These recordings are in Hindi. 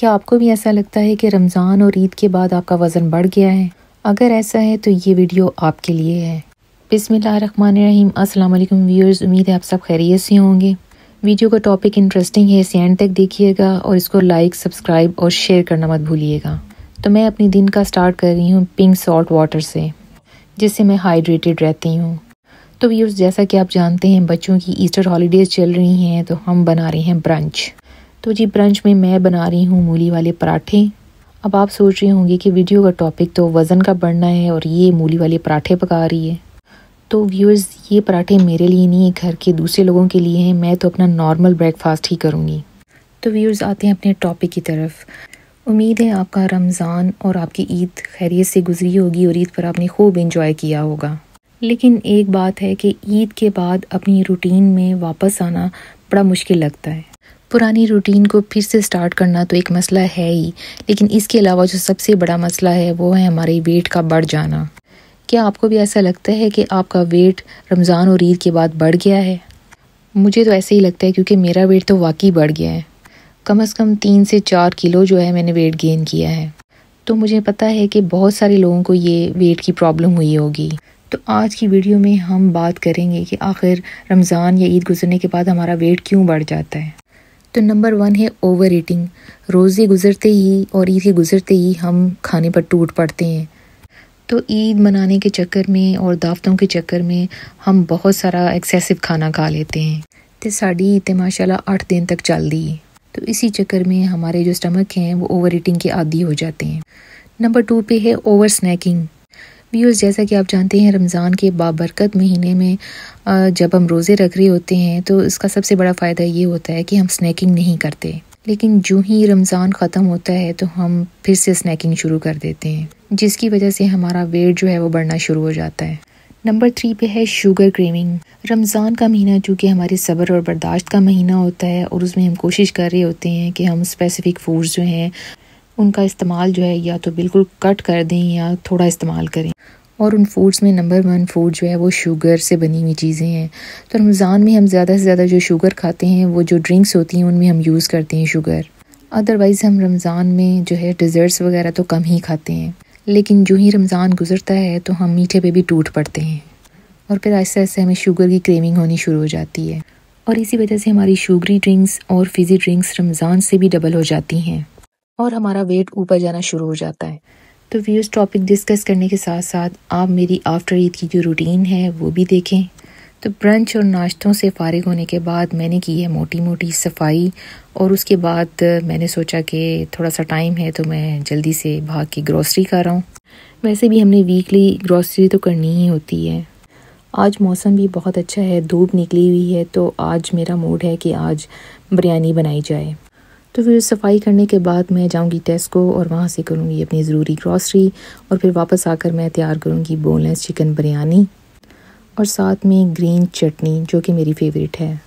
क्या आपको भी ऐसा लगता है कि रमज़ान और ईद के बाद आपका वज़न बढ़ गया है? अगर ऐसा है तो ये वीडियो आपके लिए है। बिस्मिल्लाहिर्रहमानिर्रहीम। अस्सलाम वालेकुम व्यूअर्स, उम्मीद है आप सब खैरियत से होंगे। वीडियो का टॉपिक इंटरेस्टिंग है, इसे एंड तक देखिएगा और इसको लाइक, सब्सक्राइब और शेयर करना मत भूलिएगा। तो मैं अपनी दिन का स्टार्ट कर रही हूँ पिंक सॉल्ट वाटर से, जिससे मैं हाइड्रेटेड रहती हूँ। तो व्यूअर्स, जैसा कि आप जानते हैं बच्चों की ईस्टर हॉलीडेज़ चल रही हैं, तो हम बना रहे हैं ब्रंच। तो जी ब्रंच में मैं बना रही हूँ मूली वाले पराठे। अब आप सोच रहे होंगे कि वीडियो का टॉपिक तो वज़न का बढ़ना है और ये मूली वाले पराठे पका रही है। तो व्यूअर्स, ये पराठे मेरे लिए नहीं, घर के दूसरे लोगों के लिए हैं। मैं तो अपना नॉर्मल ब्रेकफास्ट ही करूँगी। तो व्यूअर्स, आते हैं अपने टॉपिक की तरफ। उम्मीद है आपका रमज़ान और आपकी ईद खैरियत से गुजरी होगी और ईद पर आपने खूब इंजॉय किया होगा। लेकिन एक बात है कि ईद के बाद अपनी रूटीन में वापस आना बड़ा मुश्किल लगता है। पुरानी रूटीन को फिर से स्टार्ट करना तो एक मसला है ही, लेकिन इसके अलावा जो सबसे बड़ा मसला है वो है हमारे वेट का बढ़ जाना। क्या आपको भी ऐसा लगता है कि आपका वेट रमज़ान और ईद के बाद बढ़ गया है? मुझे तो ऐसे ही लगता है, क्योंकि मेरा वेट तो वाकई बढ़ गया है। कम से कम 3 से 4 किलो जो है मैंने वेट गेन किया है। तो मुझे पता है कि बहुत सारे लोगों को ये वेट की प्रॉब्लम हुई होगी। तो आज की वीडियो में हम बात करेंगे कि आखिर रमज़ान या ईद गुजरने के बाद हमारा वेट क्यों बढ़ जाता है। तो नंबर 1 है ओवर ईटिंग। रोज़े गुजरते ही और ईद के गुजरते ही हम खाने पर टूट पड़ते हैं। तो ईद मनाने के चक्कर में और दावतों के चक्कर में हम बहुत सारा एक्सेसिव खाना खा लेते हैं। तो साड़ी ईद माशाल्लाह 8 दिन तक चलती है। तो इसी चक्कर में हमारे जो स्टमक हैं वो ओवर ईटिंग के आदी हो जाते हैं। नंबर 2 पे है ओवर स्नैकिंग। व्यूअर्स, जैसा कि आप जानते हैं रमज़ान के बाबरकत महीने में जब हम रोज़े रख रहे होते हैं तो इसका सबसे बड़ा फ़ायदा ये होता है कि हम स्नैकिंग नहीं करते। लेकिन जो ही रमज़ान ख़त्म होता है तो हम फिर से स्नैकिंग शुरू कर देते हैं, जिसकी वजह से हमारा वेट जो है वो बढ़ना शुरू हो जाता है। नंबर 3 पे है शुगर क्रेविंग। रमज़ान का महीना चूँकि हमारे सब्र और बर्दाश्त का महीना होता है और उसमें हम कोशिश कर रहे होते हैं कि हम स्पेसिफ़िक फूड्स जो हैं उनका इस्तेमाल जो है या तो बिल्कुल कट कर दें या थोड़ा इस्तेमाल करें। और उन फूड्स में नंबर 1 फूड जो है वो शुगर से बनी हुई चीज़ें हैं। तो रमज़ान में हम ज़्यादा से ज़्यादा जो शुगर खाते हैं वो जो ड्रिंक्स होती हैं उनमें हम यूज़ करते हैं शुगर। अदरवाइज़ हम रमज़ान में जो है डिज़र्ट्स वगैरह तो कम ही खाते हैं। लेकिन जो ही रमज़ान गुजरता है तो हम मीठे पे भी टूट पड़ते हैं और फिर आहिस्ते आहिस्ते हमें शुगर की क्रेविंग होनी शुरू हो जाती है। और इसी वजह से हमारी शुगरी ड्रिंक्स और फिज़ी ड्रिंक्स रमज़ान से भी डबल हो जाती हैं और हमारा वेट ऊपर जाना शुरू हो जाता है। तो व्यूअर्स, टॉपिक डिस्कस करने के साथ साथ आप मेरी आफ्टर ईद की जो रूटीन है वो भी देखें। तो ब्रंच और नाश्तों से फ़ारिग होने के बाद मैंने की है मोटी मोटी सफाई और उसके बाद मैंने सोचा कि थोड़ा सा टाइम है तो मैं जल्दी से भाग के ग्रॉसरी कर रहा हूँ। वैसे भी हमने वीकली ग्रॉसरी तो करनी ही होती है। आज मौसम भी बहुत अच्छा है, धूप निकली हुई है, तो आज मेरा मूड है कि आज बिरयानी बनाई जाए। तो फिर सफाई करने के बाद मैं जाऊंगी टेस्को और वहाँ से करूँगी अपनी ज़रूरी ग्रॉसरी और फिर वापस आकर मैं तैयार करूँगी बोनलेस चिकन बिरयानी और साथ में ग्रीन चटनी जो कि मेरी फेवरेट है।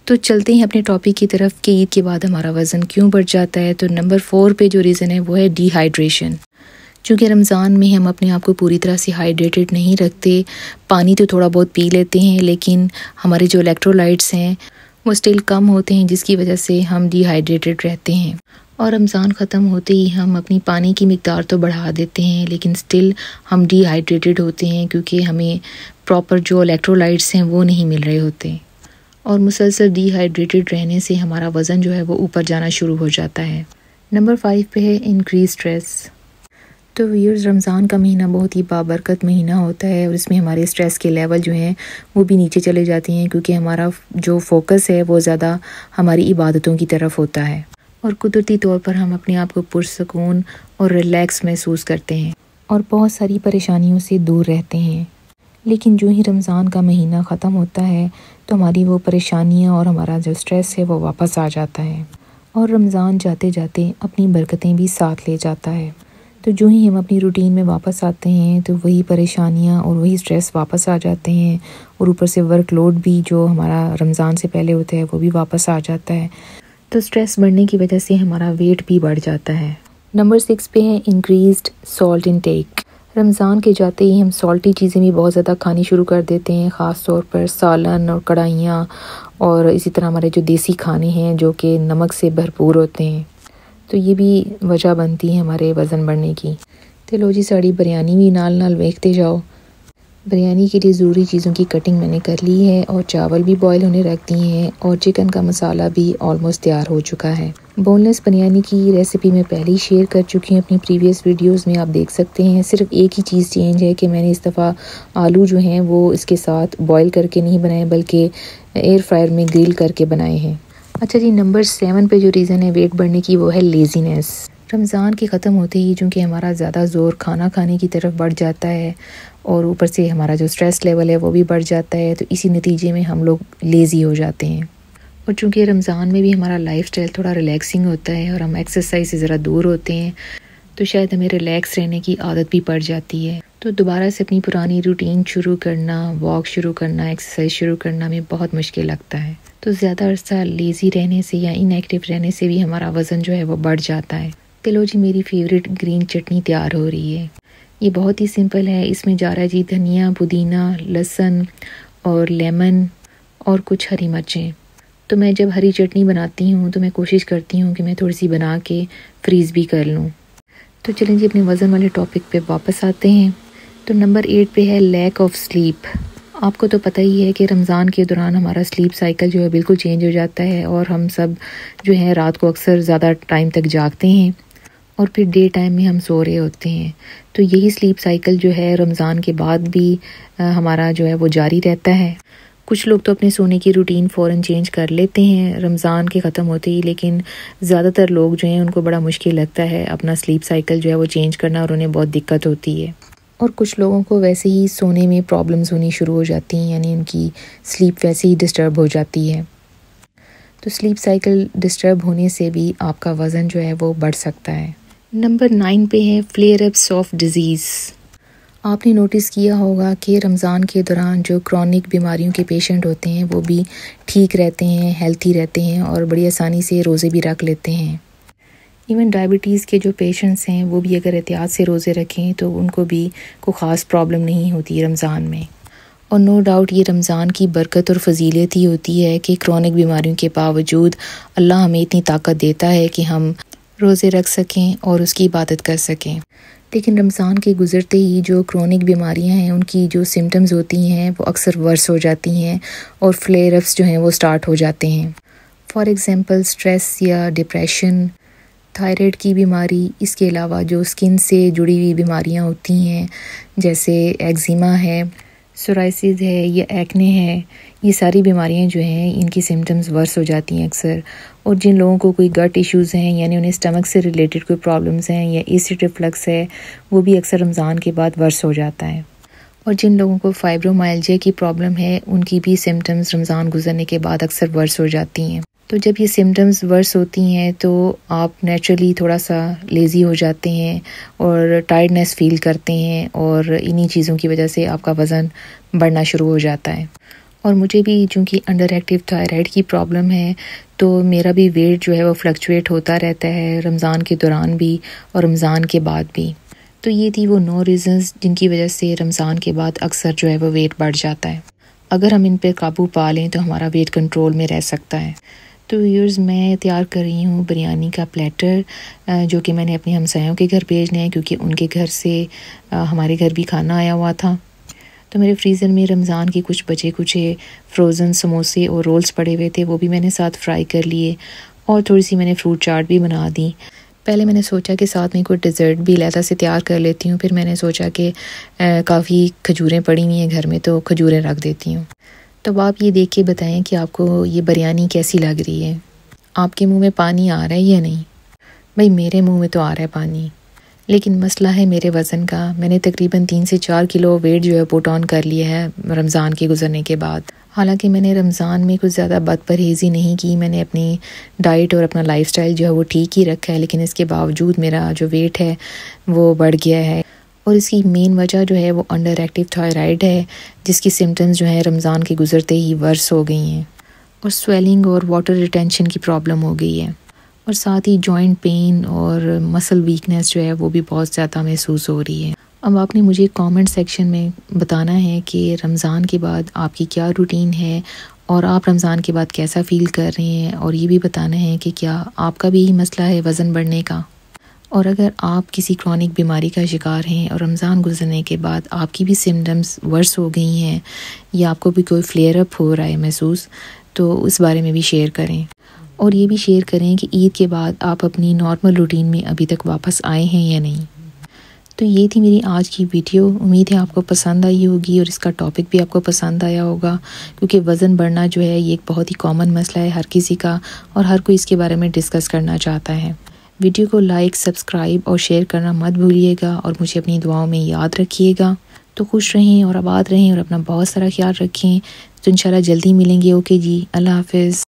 तो चलते हैं अपने टॉपिक की तरफ कि ईद के बाद हमारा वज़न क्यों बढ़ जाता है। तो नंबर 4 पे जो रीज़न है वो है डिहाइड्रेशन। चूँकि रमज़ान में हम अपने आप को पूरी तरह से हाइड्रेटेड नहीं रखते, पानी तो थोड़ा बहुत पी लेते हैं लेकिन हमारे जो इलेक्ट्रोलाइट्स हैं वो स्टिल कम होते हैं, जिसकी वजह से हम डिहाइड्रेटेड रहते हैं। और रमज़ान ख़त्म होते ही हम अपनी पानी की मिक़दार तो बढ़ा देते हैं लेकिन स्टिल हम डिहाइड्रेटेड होते हैं, क्योंकि हमें प्रॉपर जो इलेक्ट्रोलाइट्स हैं वो नहीं मिल रहे होते। और मुसलसल डिहाइड्रेटेड रहने से हमारा वज़न जो है वो ऊपर जाना शुरू हो जाता है। नंबर 5 पे है इंक्रीज स्ट्रेस। तो व्यूअर्स, रमज़ान का महीना बहुत ही बाबरकत महीना होता है और इसमें हमारे स्ट्रेस के लेवल जो हैं वो भी नीचे चले जाते हैं, क्योंकि हमारा जो फोकस है वो ज़्यादा हमारी इबादतों की तरफ होता है और कुदरती तौर पर हम अपने आप को पुरसकून और रिलैक्स महसूस करते हैं और बहुत सारी परेशानियों से दूर रहते हैं। लेकिन जो ही रमज़ान का महीना ख़त्म होता है तो हमारी वो परेशानियाँ और हमारा जो स्ट्रेस है वो वापस आ जाता है और रमज़ान जाते जाते अपनी बरकतें भी साथ ले जाता है। तो जो ही हम अपनी रूटीन में वापस आते हैं तो वही परेशानियाँ और वही स्ट्रेस वापस आ जाते हैं और ऊपर से वर्कलोड भी जो हमारा रमज़ान से पहले होता है वो भी वापस आ जाता है। तो स्ट्रेस बढ़ने की वजह से हमारा वेट भी बढ़ जाता है। नंबर 6 पे है इंक्रीज्ड सॉल्ट इनटेक। रमज़ान के जाते ही हम सॉल्टी चीज़ें भी बहुत ज़्यादा खानी शुरू कर देते हैं, ख़ास तौर पर सालन और कढ़ाइयाँ और इसी तरह हमारे जो देसी खाने हैं जो कि नमक से भरपूर होते हैं। तो ये भी वजह बनती है हमारे वज़न बढ़ने की। तो लो जी साड़ी बिरयानी भी नाल नाल देखते जाओ। बिरयानी के लिए ज़रूरी चीज़ों की कटिंग मैंने कर ली है और चावल भी बॉयल होने रख दिए हैं और चिकन का मसाला भी ऑलमोस्ट तैयार हो चुका है। बोनलेस बिरयानी की रेसिपी मैं पहले ही शेयर कर चुकी हूँ अपनी प्रीवियस वीडियोस में, आप देख सकते हैं। सिर्फ एक ही चीज़ चेंज है कि मैंने इस दफ़ा आलू जो हैं वो इसके साथ बॉयल करके नहीं बनाए बल्कि एयर फ्रायर में ग्रिल करके बनाए हैं। अच्छा जी, नंबर 7 पे जो रीज़न है वेट बढ़ने की वो है लेज़ीनेस। रमज़ान के ख़त्म होते ही चूँकि हमारा ज़्यादा ज़ोर खाना खाने की तरफ बढ़ जाता है और ऊपर से हमारा जो स्ट्रेस लेवल है वो भी बढ़ जाता है, तो इसी नतीजे में हम लोग लेज़ी हो जाते हैं। और चूँकि रमज़ान में भी हमारा लाइफस्टाइल थोड़ा रिलैक्सिंग होता है और हम एक्सरसाइज से ज़रा दूर होते हैं, तो शायद हमें रिलैक्स रहने की आदत भी पड़ जाती है। तो दोबारा से अपनी पुरानी रूटीन शुरू करना, वॉक शुरू करना, एक्सरसाइज शुरू करना में बहुत मुश्किल लगता है। तो ज़्यादा अरसा लेज़ी रहने से या इनएक्टिव रहने से भी हमारा वज़न जो है वो बढ़ जाता है। चलो जी, मेरी फेवरेट ग्रीन चटनी तैयार हो रही है। ये बहुत ही सिंपल है। इसमें जा रहा है जी धनिया, पुदीना, लहसुन और लेमन और कुछ हरी मिर्चें। तो मैं जब हरी चटनी बनाती हूँ तो मैं कोशिश करती हूँ कि मैं थोड़ी सी बना के फ्रीज़ भी कर लूँ। तो चलें जी अपने वज़न वाले टॉपिक पे वापस आते हैं। तो नंबर 8 पे है लैक ऑफ स्लीप। आपको तो पता ही है कि रमज़ान के दौरान हमारा स्लीप साइकिल जो है बिल्कुल चेंज हो जाता है और हम सब जो है रात को अक्सर ज़्यादा टाइम तक जागते हैं और फिर डे टाइम में हम सो रहे होते हैं। तो यही स्लीप साइकिल जो है रमज़ान के बाद भी हमारा जो है वो जारी रहता है। कुछ लोग तो अपने सोने की रूटीन फ़ौरन चेंज कर लेते हैं रमज़ान के ख़त्म होते ही, लेकिन ज़्यादातर लोग जो हैं उनको बड़ा मुश्किल लगता है अपना स्लीप साइकिल जो है वो चेंज करना और उन्हें बहुत दिक्कत होती है। और कुछ लोगों को वैसे ही सोने में प्रॉब्लम्स होनी शुरू हो जाती हैं, यानी उनकी स्लीप वैसे ही डिस्टर्ब हो जाती है। तो स्लीप साइकिल डिस्टर्ब होने से भी आपका वज़न जो है वो बढ़ सकता है। नंबर 9 पे है फ्लेयर अप्स ऑफ डिज़ीज़। आपने नोटिस किया होगा कि रमज़ान के दौरान जो क्रॉनिक बीमारियों के पेशेंट होते हैं वो भी ठीक रहते हैं, हेल्थी रहते हैं और बड़ी आसानी से रोज़े भी रख लेते हैं। इवन डायबिटीज़ के जो पेशेंट्स हैं वो भी अगर एहतियात से रोज़े रखें तो उनको भी कोई ख़ास प्रॉब्लम नहीं होती रमज़ान में। और नो डाउट ये रमज़ान की बरकत और फजीलत ही होती है कि क्रॉनिक बीमारियों के बावजूद अल्लाह हमें इतनी ताकत देता है कि हम रोज़े रख सकें और उसकी इबादत कर सकें। लेकिन रमज़ान के गुज़रते ही जो क्रॉनिक बीमारियां हैं उनकी जो सिम्टम्स होती हैं वो अक्सर वर्स हो जाती हैं और फ्लेयर अप्स जो हैं वो स्टार्ट हो जाते हैं। फॉर एग्ज़ाम्पल स्ट्रेस या डिप्रेशन, थायराइड की बीमारी, इसके अलावा जो स्किन से जुड़ी हुई बीमारियां होती हैं जैसे एक्जिमा है, सोराइसिस है या एक्ने है, ये सारी बीमारियां जो हैं इनकी सिम्टम्स वर्स हो जाती हैं अक्सर। और जिन लोगों को कोई गट इश्यूज़ हैं यानी उन्हें स्टमक से रिलेटेड कोई प्रॉब्लम्स हैं या एसिड रिफ्लक्स है वो भी अक्सर रमज़ान के बाद वर्स हो जाता है। और जिन लोगों को फाइब्रोमाइल्जिया की प्रॉब्लम है उनकी भी सिम्टम्स रमज़ान गुजरने के बाद अक्सर वर्स हो जाती हैं। तो जब ये सिम्टम्स वर्स होती हैं तो आप नेचुरली थोड़ा सा लेज़ी हो जाते हैं और टायर्डनेस फ़ील करते हैं और इन्हीं चीज़ों की वजह से आपका वज़न बढ़ना शुरू हो जाता है। और मुझे भी चूँकि अंडर एक्टिव थायराइड की प्रॉब्लम है तो मेरा भी वेट जो है वो फ्लक्चुएट होता रहता है रमज़ान के दौरान भी और रमज़ान के बाद भी। तो ये थी वो 9 रीज़न्स जिनकी वजह से रमज़ान के बाद अक्सर जो है वो वेट बढ़ जाता है। अगर हम इन पर काबू पा लें तो हमारा वेट कंट्रोल में रह सकता है। तो व्यूअर्स, मैं तैयार कर रही हूँ बिरयानी का प्लेटर जो कि मैंने अपने हमसायों के घर भेजने हैं क्योंकि उनके घर से हमारे घर भी खाना आया हुआ था। तो मेरे फ्रीज़र में रमज़ान के कुछ बचे कुछ फ्रोज़न समोसे और रोल्स पड़े हुए थे, वो भी मैंने साथ फ्राई कर लिए और थोड़ी सी मैंने फ्रूट चाट भी बना दी। पहले मैंने सोचा कि साथ में कोई डिज़र्ट भी अलहदा से तैयार कर लेती हूँ, फिर मैंने सोचा कि काफ़ी खजूरें पड़ी हुई हैं घर में तो खजूरें रख देती हूँ। तो आप ये देख के बताएं कि आपको ये बिरयानी कैसी लग रही है। आपके मुंह में पानी आ रहा है या नहीं? भाई मेरे मुंह में तो आ रहा है पानी, लेकिन मसला है मेरे वज़न का। मैंने तकरीबन 3 से 4 किलो वेट जो है पुट ऑन कर लिया है रमज़ान के गुजरने के बाद। हालांकि मैंने रमज़ान में कुछ ज़्यादा बदपरहेज़ी नहीं की, मैंने अपनी डाइट और अपना लाइफस्टाइल जो है वो ठीक ही रखा है, लेकिन इसके बावजूद मेरा जो वेट है वो बढ़ गया है। और इसकी मेन वजह जो है वो अंडर एक्टिव थायराइड है जिसकी सिम्टम्स जो है रमज़ान के गुजरते ही वर्स हो गई हैं और स्वेलिंग और वाटर रिटेंशन की प्रॉब्लम हो गई है और साथ ही जॉइंट पेन और मसल वीकनेस जो है वो भी बहुत ज़्यादा महसूस हो रही है। अब आपने मुझे कमेंट सेक्शन में बताना है कि रमज़ान के बाद आपकी क्या रूटीन है और आप रमज़ान के बाद कैसा फ़ील कर रहे हैं, और ये भी बताना है कि क्या आपका भी यही मसला है वज़न बढ़ने का। और अगर आप किसी क्रॉनिक बीमारी का शिकार हैं और रमज़ान गुजरने के बाद आपकी भी सिम्टम्स वर्स हो गई हैं या आपको भी कोई फ्लेयर अप हो रहा है महसूस, तो उस बारे में भी शेयर करें। और ये भी शेयर करें कि ईद के बाद आप अपनी नॉर्मल रूटीन में अभी तक वापस आए हैं या नहीं। तो ये थी मेरी आज की वीडियो। उम्मीद है आपको पसंद आई होगी और इसका टॉपिक भी आपको पसंद आया होगा, क्योंकि वज़न बढ़ना जो है ये एक बहुत ही कॉमन मसला है हर किसी का, और हर कोई इसके बारे में डिस्कस करना चाहता है। वीडियो को लाइक, सब्सक्राइब और शेयर करना मत भूलिएगा, और मुझे अपनी दुआओं में याद रखिएगा। तो खुश रहें और आबाद रहें और अपना बहुत सारा ख्याल रखें। तो इंशाल्लाह जल्दी मिलेंगे। ओके जी, अल्लाह हाफ़िज़।